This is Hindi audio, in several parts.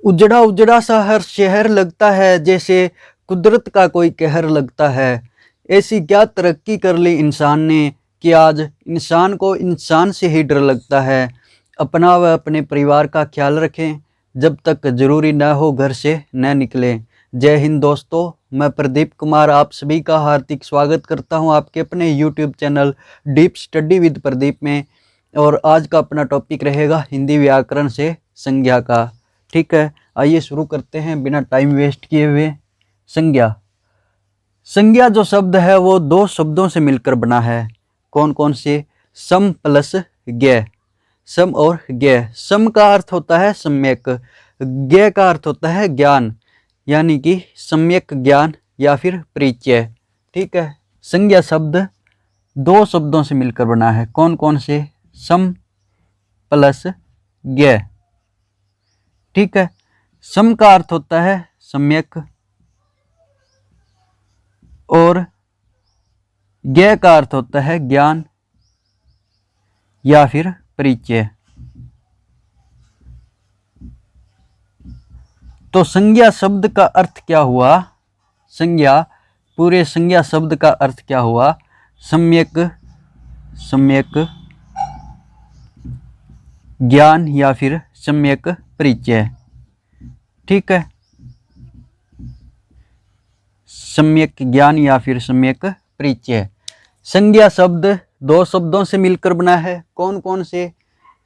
उजड़ा उजड़ा सा हर शहर लगता है, जैसे कुदरत का कोई कहर लगता है। ऐसी क्या तरक्की कर ली इंसान ने कि आज इंसान को इंसान से ही डर लगता है। अपना व अपने परिवार का ख्याल रखें, जब तक ज़रूरी न हो घर से न निकलें। जय हिंद दोस्तों, मैं प्रदीप कुमार आप सभी का हार्दिक स्वागत करता हूं आपके अपने YouTube channel deep study with Pradeep में। और आज का अपना टॉपिक रहेगा हिंदी व्याकरण से संज्ञा का। ठीक है, आइए शुरू करते हैं बिना टाइम वेस्ट किए हुए। संज्ञा संज्ञा जो शब्द है वो दो शब्दों से मिलकर बना है। कौन कौन से? सम प्लस ज्ञ। सम और ज्ञ। सम का अर्थ होता है सम्यक, ज्ञ का अर्थ होता है ज्ञान, यानी कि सम्यक ज्ञान या फिर परिचय। ठीक है, संज्ञा शब्द दो शब्दों से मिलकर बना है। कौन कौन से? सम प्लस ज्ञ। ठीक है, सम का अर्थ होता है सम्यक और ज्ञ का अर्थ होता है ज्ञान या फिर परिचय। तो संज्ञा शब्द का अर्थ क्या हुआ? पूरे संज्ञा शब्द का अर्थ क्या हुआ? सम्यक ज्ञान या फिर सम्यक परिचय। ठीक है, सम्यक ज्ञान या फिर सम्यक परिचय। संज्ञा शब्द दो शब्दों से मिलकर बना है। कौन कौन से?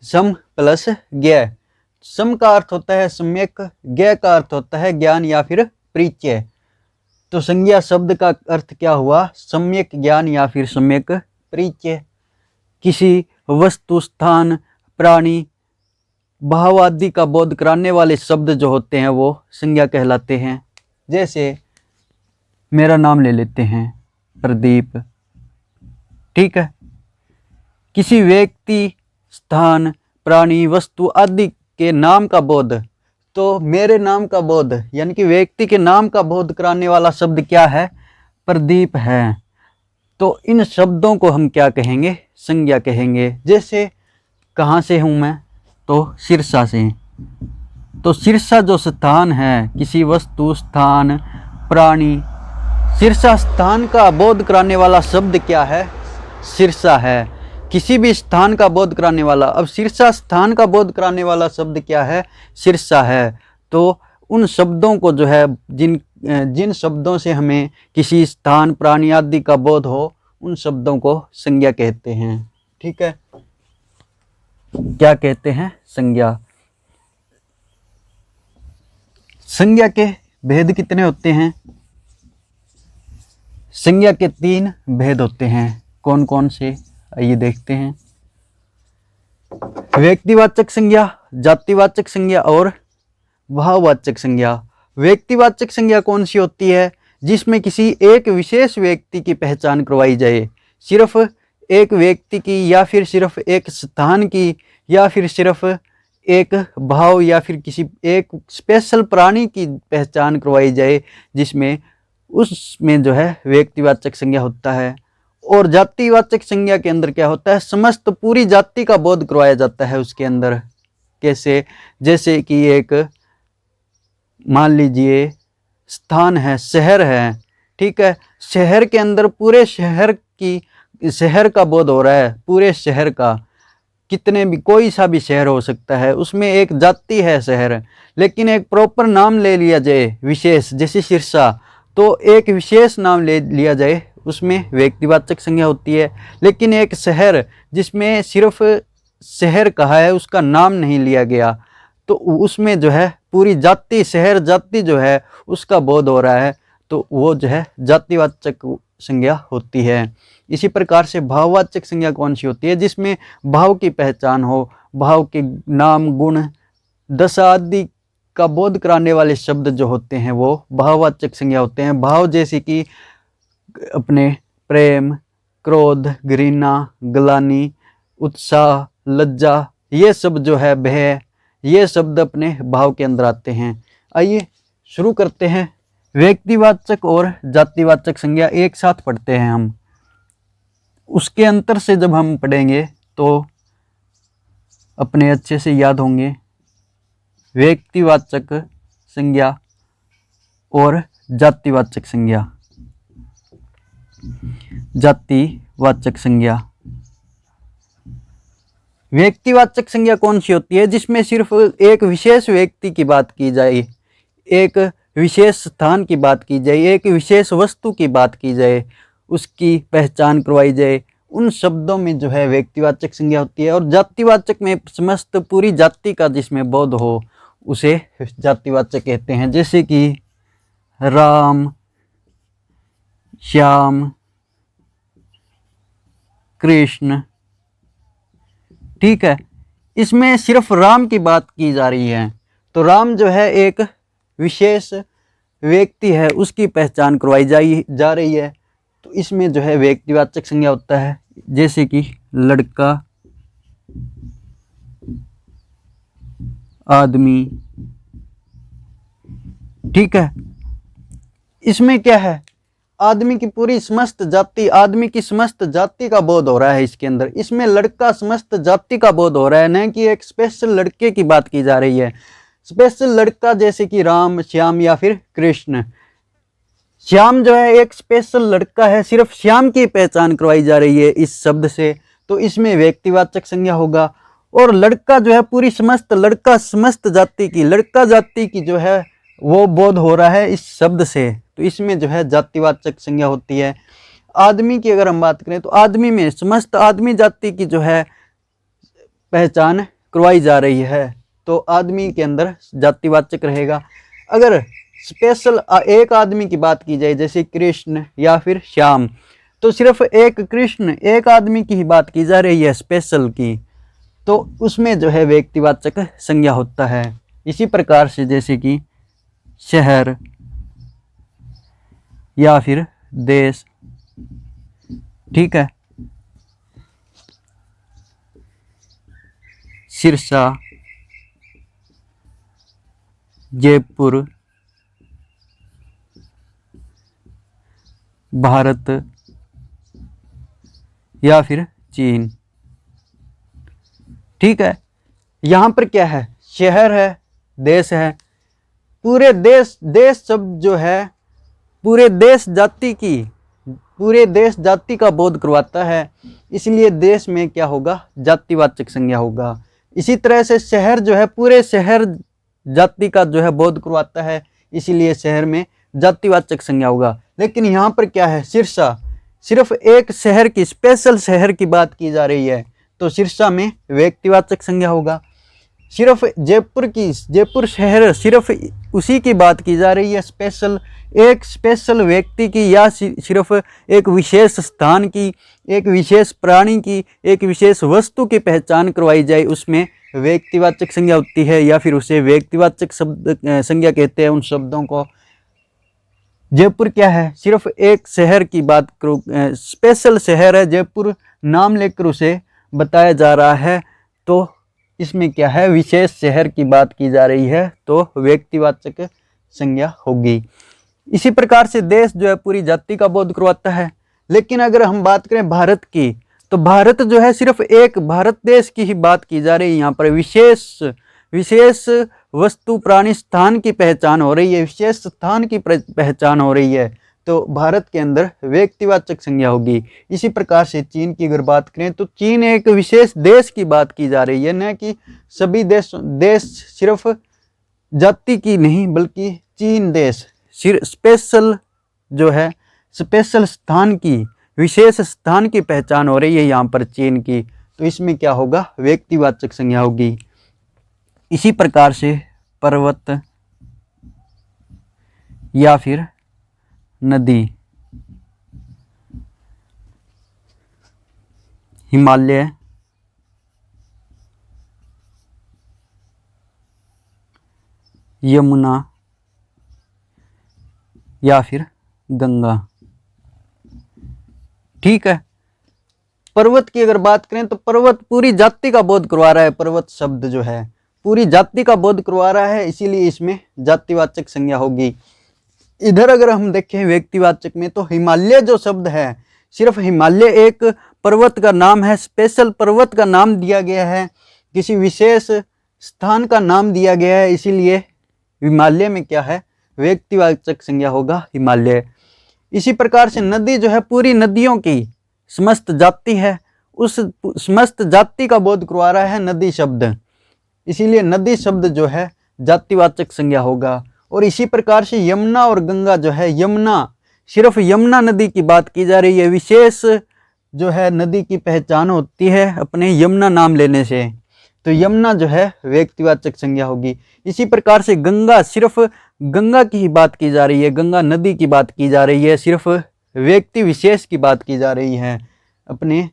सम प्लस ज्ञ। सम का अर्थ होता है सम्यक, ज्ञ का अर्थ होता है ज्ञान या फिर परिचय। तो संज्ञा शब्द का अर्थ क्या हुआ? सम्यक ज्ञान या फिर सम्यक परिचय। किसी वस्तु, स्थान, प्राणी, भाव आदि का बोध कराने वाले शब्द जो होते हैं वो संज्ञा कहलाते हैं। जैसे मेरा नाम ले लेते हैं, प्रदीप। ठीक है, किसी व्यक्ति, स्थान, प्राणी, वस्तु आदि के नाम का बोध, तो मेरे नाम का बोध यानी कि व्यक्ति के नाम का बोध कराने वाला शब्द क्या है? प्रदीप है। तो इन शब्दों को हम क्या कहेंगे? संज्ञा कहेंगे। जैसे कहाँ से हूँ मैं? तो सिरसा से। तो सिरसा जो स्थान है, किसी वस्तु, स्थान, प्राणी, सिरसा स्थान का बोध कराने वाला शब्द क्या है? सिरसा है। किसी भी स्थान का बोध कराने वाला, अब सिरसा स्थान का बोध कराने वाला शब्द क्या है? सिरसा है। तो उन शब्दों को जो है, जिन शब्दों से हमें किसी स्थान, प्राणी आदि का बोध हो, उन शब्दों को संज्ञा कहते हैं। ठीक है, क्या कहते हैं? संज्ञा। संज्ञा के भेद कितने होते हैं? संज्ञा के 3 भेद होते हैं। कौन कौन से? आइए देखते हैं। व्यक्तिवाचक संज्ञा, जातिवाचक संज्ञा और भाववाचक संज्ञा। व्यक्तिवाचक संज्ञा कौन सी होती है? जिसमें किसी एक विशेष व्यक्ति की पहचान करवाई जाए। सिर्फ एक व्यक्ति की, या फिर सिर्फ एक स्थान की, या फिर सिर्फ एक भाव या फिर किसी एक स्पेशल प्राणी की पहचान करवाई जाए, जिसमें उसमें जो है व्यक्तिवाचक संज्ञा होता है। और जातिवाचक संज्ञा के अंदर क्या होता है? समस्त पूरी जाति का बोध करवाया जाता है उसके अंदर। कैसे? जैसे कि एक मान लीजिए स्थान है, शहर है। ठीक है, शहर के अंदर पूरे शहर का बोध हो रहा है, पूरे शहर का। कितने भी, कोई सा भी शहर हो सकता है, उसमें एक जाति है शहर, लेकिन एक प्रॉपर नाम ले लिया जाए विशेष, जैसे सिरसा, तो एक विशेष नाम ले लिया जाए, उसमें व्यक्तिवाचक संज्ञा होती है। लेकिन एक शहर जिसमें सिर्फ शहर कहा है, उसका नाम नहीं लिया गया, तो उसमें जो है पूरी जाति, शहर जाति जो है उसका बोध हो रहा है, तो वो जो है जातिवाचक संज्ञा होती है। इसी प्रकार से भाववाचक संज्ञा कौन सी होती है? जिसमें भाव की पहचान हो, भाव के नाम, गुण, दशा आदि का बोध कराने वाले शब्द जो होते हैं वो भाववाचक संज्ञा होते हैं। भाव जैसे कि अपने प्रेम, क्रोध, घृणा, ग्लानि, उत्साह, लज्जा, ये सब जो है भय, ये शब्द अपने भाव के अंदर आते हैं। आइए शुरू करते हैं। व्यक्तिवाचक और जातिवाचक संज्ञा एक साथ पढ़ते हैं हम। उसके अंतर से जब हम पढ़ेंगे तो अपने अच्छे से याद होंगे। व्यक्तिवाचक संज्ञा और जातिवाचक संज्ञा। जातिवाचक संज्ञा। व्यक्तिवाचक संज्ञा कौन सी होती है? जिसमें सिर्फ एक विशेष व्यक्ति की बात की जाए, एक विशेष स्थान की बात की जाए, एक विशेष वस्तु की बात की जाए, उसकी पहचान करवाई जाए, उन शब्दों में जो है व्यक्तिवाचक संज्ञा होती है। और जातिवाचक में समस्त पूरी जाति का जिसमें बोध हो उसे जातिवाचक कहते हैं। जैसे कि राम, श्याम, कृष्ण, ठीक है। इसमें सिर्फ राम की बात की जा रही है, तो राम जो है एक विशेष व्यक्ति है, उसकी पहचान करवाई जा रही है, तो इसमें जो है व्यक्तिवाचक संज्ञा होता है। जैसे कि लड़का, आदमी, ठीक है। इसमें क्या है? आदमी की पूरी समस्त जाति, आदमी की समस्त जाति का बोध हो रहा है इसके अंदर। इसमें लड़का समस्त जाति का बोध हो रहा है, न कि एक स्पेशल लड़के की बात की जा रही है। स्पेशल लड़का जैसे कि राम, श्याम या फिर कृष्ण। श्याम जो है एक स्पेशल लड़का है, सिर्फ श्याम की पहचान करवाई जा रही है इस शब्द से, तो इसमें व्यक्तिवाचक संज्ञा होगा। और लड़का जो है पूरी समस्त, लड़का समस्त जाति की, लड़का जाति की जो है वो बोध हो रहा है इस शब्द से, तो इसमें जो है जातिवाचक संज्ञा होती है। आदमी की अगर हम बात करें तो आदमी में समस्त आदमी जाति की जो है पहचान करवाई जा रही है, तो आदमी के अंदर जातिवाचक रहेगा। अगर स्पेशल एक आदमी की बात की जाए जैसे कृष्ण या फिर श्याम, तो सिर्फ एक कृष्ण, एक आदमी की ही बात की जा रही है स्पेशल की, तो उसमें जो है व्यक्तिवाचक संज्ञा होता है। इसी प्रकार से जैसे कि शहर या फिर देश, ठीक है। सिरसा, जयपुर, भारत या फिर चीन, ठीक है। यहाँ पर क्या है? शहर है, देश है। पूरे देश, देश शब्द जो है पूरे देश जाति की, पूरे देश जाति का बोध करवाता है, इसलिए देश में क्या होगा? जातिवाचक संज्ञा होगा। इसी तरह से शहर जो है पूरे शहर जाति का जो है बोध करवाता है, इसीलिए शहर में जातिवाचक संज्ञा होगा। लेकिन यहाँ पर क्या है? सिरसा, सिर्फ एक शहर की, स्पेशल शहर की बात की जा रही है, तो सिरसा में व्यक्तिवाचक संज्ञा होगा। सिर्फ जयपुर की, जयपुर शहर सिर्फ उसी की बात की जा रही है, स्पेशल एक स्पेशल व्यक्ति की, या सिर्फ एक विशेष स्थान की, एक विशेष प्राणी की, एक विशेष वस्तु की पहचान करवाई जाए, उसमें व्यक्तिवाचक संज्ञा होती है, या फिर उसे व्यक्तिवाचक शब्द संज्ञा कहते हैं उन शब्दों को। जयपुर क्या है? सिर्फ एक शहर की बात करो, स्पेशल शहर है जयपुर, नाम लेकर उसे बताया जा रहा है, तो इसमें क्या है? विशेष शहर की बात की जा रही है, तो व्यक्तिवाचक संज्ञा होगी। इसी प्रकार से देश जो है पूरी जाति का बोध करवाता है। लेकिन अगर हम बात करें भारत की, तो भारत जो है सिर्फ एक भारत देश की ही बात की जा रही है। यहाँ पर विशेष वस्तु, प्राणी, स्थान की पहचान हो रही है, विशेष स्थान की पहचान हो रही है, तो भारत के अंदर व्यक्तिवाचक संज्ञा होगी। इसी प्रकार से चीन की अगर बात करें तो चीन एक विशेष देश की बात की जा रही है, न कि सभी देश सिर्फ जाति की नहीं, बल्कि चीन देश स्पेशल जो है, स्पेशल स्थान की, विशेष स्थान की पहचान हो रही है यहाँ पर चीन की, तो इसमें क्या होगा? व्यक्तिवाचक संज्ञा होगी। इसी प्रकार से पर्वत या फिर नदी, हिमालय, यमुना या फिर गंगा, ठीक है। पर्वत की अगर बात करें तो पर्वत पूरी जाति का बोध करवा रहा है, पर्वत शब्द जो है पूरी जाति का बोध करवा रहा है, इसीलिए इसमें जातिवाचक संज्ञा होगी। इधर अगर हम देखें व्यक्तिवाचक में, तो हिमालय जो शब्द है, सिर्फ हिमालय एक पर्वत का नाम है, स्पेशल पर्वत का नाम दिया गया है, किसी विशेष स्थान का नाम दिया गया है, इसीलिए हिमालय में क्या है, व्यक्तिवाचक संज्ञा होगा हिमालय। इसी प्रकार से नदी जो है पूरी नदियों की समस्त जाति है, उस समस्त जाति का बोध करवा रहा है नदी शब्द, इसीलिए नदी शब्द जो है जातिवाचक संज्ञा होगा। और इसी प्रकार से यमुना और गंगा जो है, यमुना सिर्फ यमुना नदी की बात की जा रही है, विशेष जो है नदी की पहचान होती है अपने यमुना नाम लेने से, तो यमुना जो है व्यक्तिवाचक संज्ञा होगी। इसी प्रकार से गंगा, सिर्फ गंगा की ही बात की जा रही है, गंगा नदी की बात की जा रही है, सिर्फ व्यक्ति विशेष की बात की जा रही है, अपने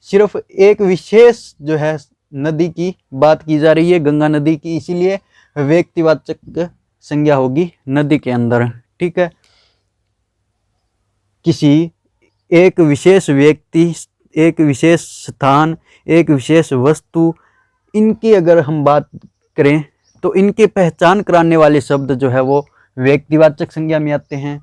सिर्फ एक विशेष जो है नदी की बात की जा रही है, गंगा नदी की, इसीलिए व्यक्तिवाचक संज्ञा होगी नदी के अंदर। ठीक है, किसी एक विशेष व्यक्ति, एक विशेष स्थान, एक विशेष वस्तु, इनकी अगर हम बात करें तो इनकी पहचान कराने वाले शब्द जो है वो व्यक्तिवाचक संज्ञा में आते हैं।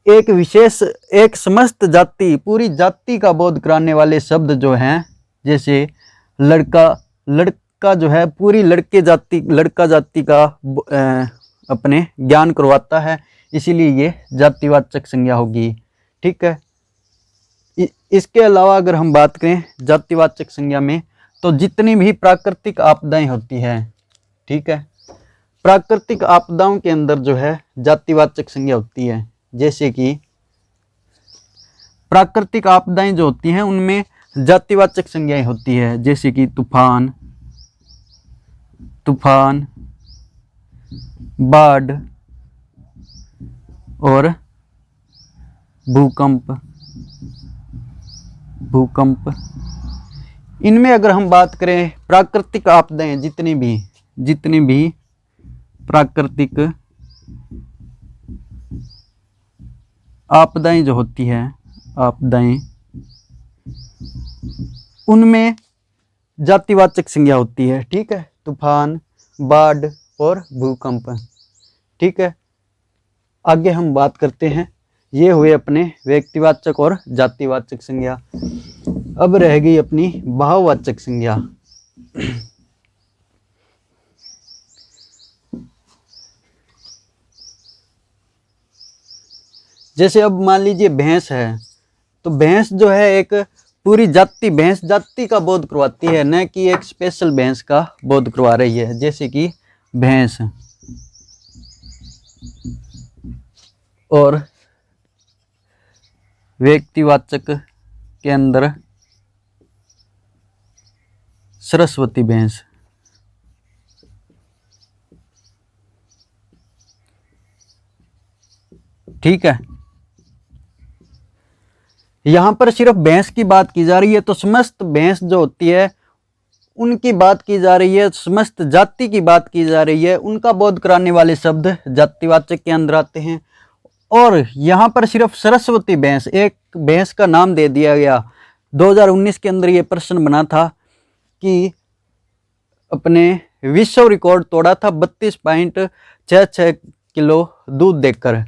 एक विशेष, एक समस्त जाति, पूरी जाति का बोध कराने वाले शब्द जो हैं, जैसे लड़का, लड़का जो है पूरी लड़के जाति, लड़का जाति का अपने ज्ञान करवाता है, इसीलिए ये जातिवाचक संज्ञा होगी। ठीक है, इसके अलावा अगर हम बात करें जातिवाचक संज्ञा में, तो जितनी भी प्राकृतिक आपदाएं होती हैं, ठीक है, प्राकृतिक आपदाओं के अंदर जो है जातिवाचक संज्ञा होती है। जैसे कि प्राकृतिक आपदाएं जो होती हैं उनमें जातिवाचक संज्ञाएं होती है, जैसे कि तूफान, तूफान, बाढ़ और भूकंप, भूकंप। इनमें अगर हम बात करें प्राकृतिक आपदाएं, जितनी भी प्राकृतिक आपदाएं जो होती है, आपदाएं, उनमें जातिवाचक संज्ञा होती है। ठीक है, तूफान, बाढ़ और भूकंप। ठीक है, आगे हम बात करते हैं, ये हुए अपने व्यक्तिवाचक और जातिवाचक संज्ञा। अब रह गई अपनी भाववाचक संज्ञा। जैसे अब मान लीजिए भैंस है, तो भैंस जो है एक पूरी जाति, भैंस जाति का बोध करवाती है, न कि एक स्पेशल भैंस का बोध करवा रही है। जैसे कि भैंस, और व्यक्तिवाचक के अंदर सरस्वती भैंस। ठीक है, यहां पर सिर्फ भैंस की बात की जा रही है, तो समस्त भैंस जो होती है उनकी बात की जा रही है, समस्त जाति की बात की जा रही है, उनका बोध कराने वाले शब्द जातिवाचक के अंदर आते हैं। और यहाँ पर सिर्फ सरस्वती भैंस, एक भैंस का नाम दे दिया गया। 2019 के अंदर ये प्रश्न बना था कि अपने विश्व रिकॉर्ड तोड़ा था 32.66 किलो दूध देकर,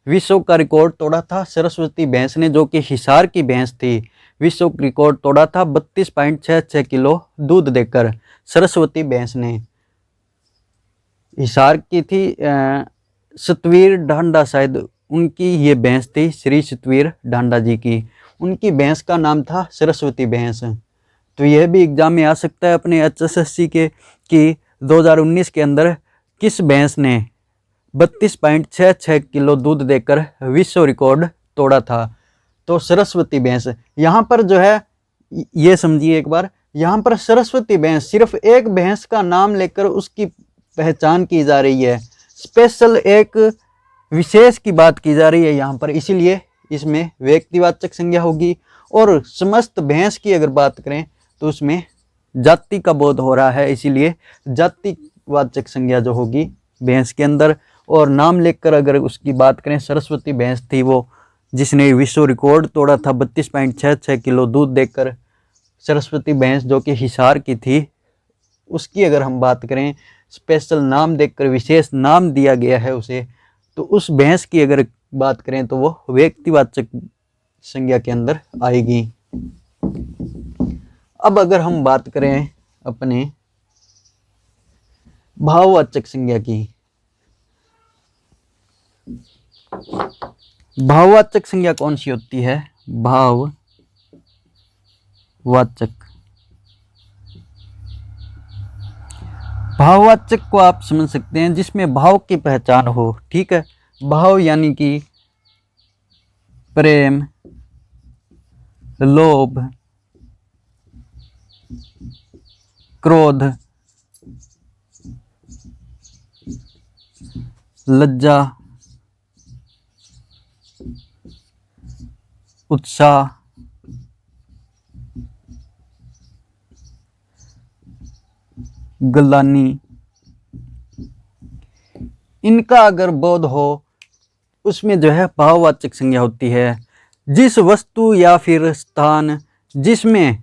विश्व का रिकॉर्ड तोड़ा था सरस्वती भैंस ने, जो कि हिसार की भैंस थी। विश्व रिकॉर्ड तोड़ा था 32.66 किलो दूध देकर सरस्वती भैंस ने, हिसार की थी। सतवीर ढांडा शायद उनकी ये भैंस थी, श्री सतवीर ढांडा जी की, उनकी भैंस का नाम था सरस्वती भैंस। तो यह भी एग्जाम में आ सकता है अपने HSSC के कि 2019 के अंदर किस भैंस ने 32.66 किलो दूध देकर विश्व रिकॉर्ड तोड़ा था। तो सरस्वती भैंस। यहाँ पर जो है ये समझिए एक बार, यहाँ पर सरस्वती भैंस, सिर्फ एक भैंस का नाम लेकर उसकी पहचान की जा रही है, स्पेशल एक विशेष की बात की जा रही है यहाँ पर, इसीलिए इसमें व्यक्तिवाचक संज्ञा होगी। और समस्त भैंस की अगर बात करें तो उसमें जाति का बोध हो रहा है, इसीलिए जातिवाचक संज्ञा जो होगी भैंस के अंदर। और नाम लेकर अगर उसकी बात करें, सरस्वती भैंस थी वो जिसने विश्व रिकॉर्ड तोड़ा था 32.66 किलो दूध देकर, सरस्वती भैंस जो कि हिसार की थी, उसकी अगर हम बात करें, स्पेशल नाम देकर विशेष नाम दिया गया है उसे, तो उस भैंस की अगर बात करें तो वो व्यक्तिवाचक संज्ञा के अंदर आएगी। अब अगर हम बात करें अपने भाववाचक संज्ञा की। भाववाचक संज्ञा कौन सी होती है? भाववाचक। भाववाचक को आप समझ सकते हैं जिसमें भाव की पहचान हो। ठीक है, भाव यानी कि प्रेम, लोभ, क्रोध, लज्जा, उत्साह, ग्लानि, इनका अगर बोध हो उसमें जो है भाववाचक संज्ञा होती है। जिस वस्तु या फिर स्थान जिसमें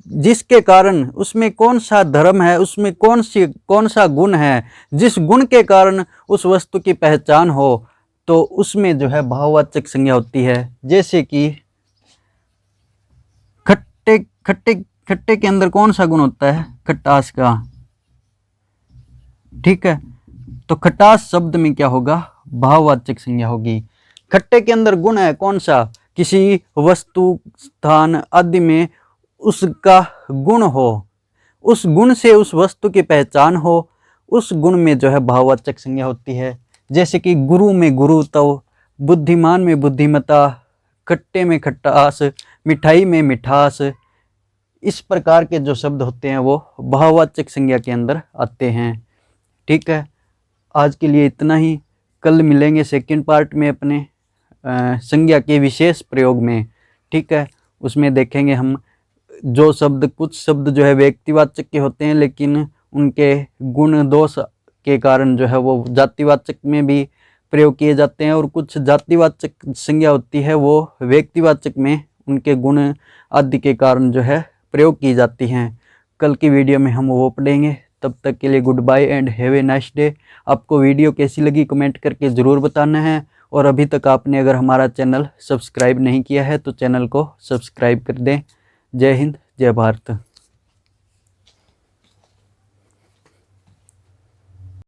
जिसके कारण उसमें कौन सा धर्म है, उसमें कौन सा गुण है, जिस गुण के कारण उस वस्तु की पहचान हो, तो उसमें जो है भाववाचक संज्ञा होती है। जैसे कि खट्टे खट्टे खट्टे के अंदर कौन सा गुण होता है? खटास का। ठीक है, तो खटास शब्द में क्या होगा? भाववाचक संज्ञा होगी। खट्टे के अंदर गुण है कौन सा? किसी वस्तु, स्थान आदि में उसका गुण हो, उस गुण से उस वस्तु की पहचान हो, उस गुण में जो है भाववाचक संज्ञा होती है। जैसे कि गुरु में गुरुत्व, बुद्धिमान में बुद्धिमता, खट्टे में खट्टास, मिठाई में मिठास, इस प्रकार के जो शब्द होते हैं वो भाववाचक संज्ञा के अंदर आते हैं। ठीक है, आज के लिए इतना ही। कल मिलेंगे सेकंड पार्ट में अपने संज्ञा के विशेष प्रयोग में। ठीक है, उसमें देखेंगे हम जो शब्द, कुछ शब्द जो है व्यक्तिवाचक के होते हैं लेकिन उनके गुण दोष के कारण जो है वो जातिवाचक में भी प्रयोग किए जाते हैं, और कुछ जातिवाचक संज्ञा होती है वो व्यक्तिवाचक में उनके गुण आदि के कारण जो है प्रयोग की जाती हैं। कल की वीडियो में हम वो पढ़ेंगे। तब तक के लिए good bye and have a nice day. आपको वीडियो कैसी लगी कमेंट करके ज़रूर बताना है, और अभी तक आपने अगर हमारा चैनल सब्सक्राइब नहीं किया है तो चैनल को सब्सक्राइब कर दें। जय हिंद, जय भारत।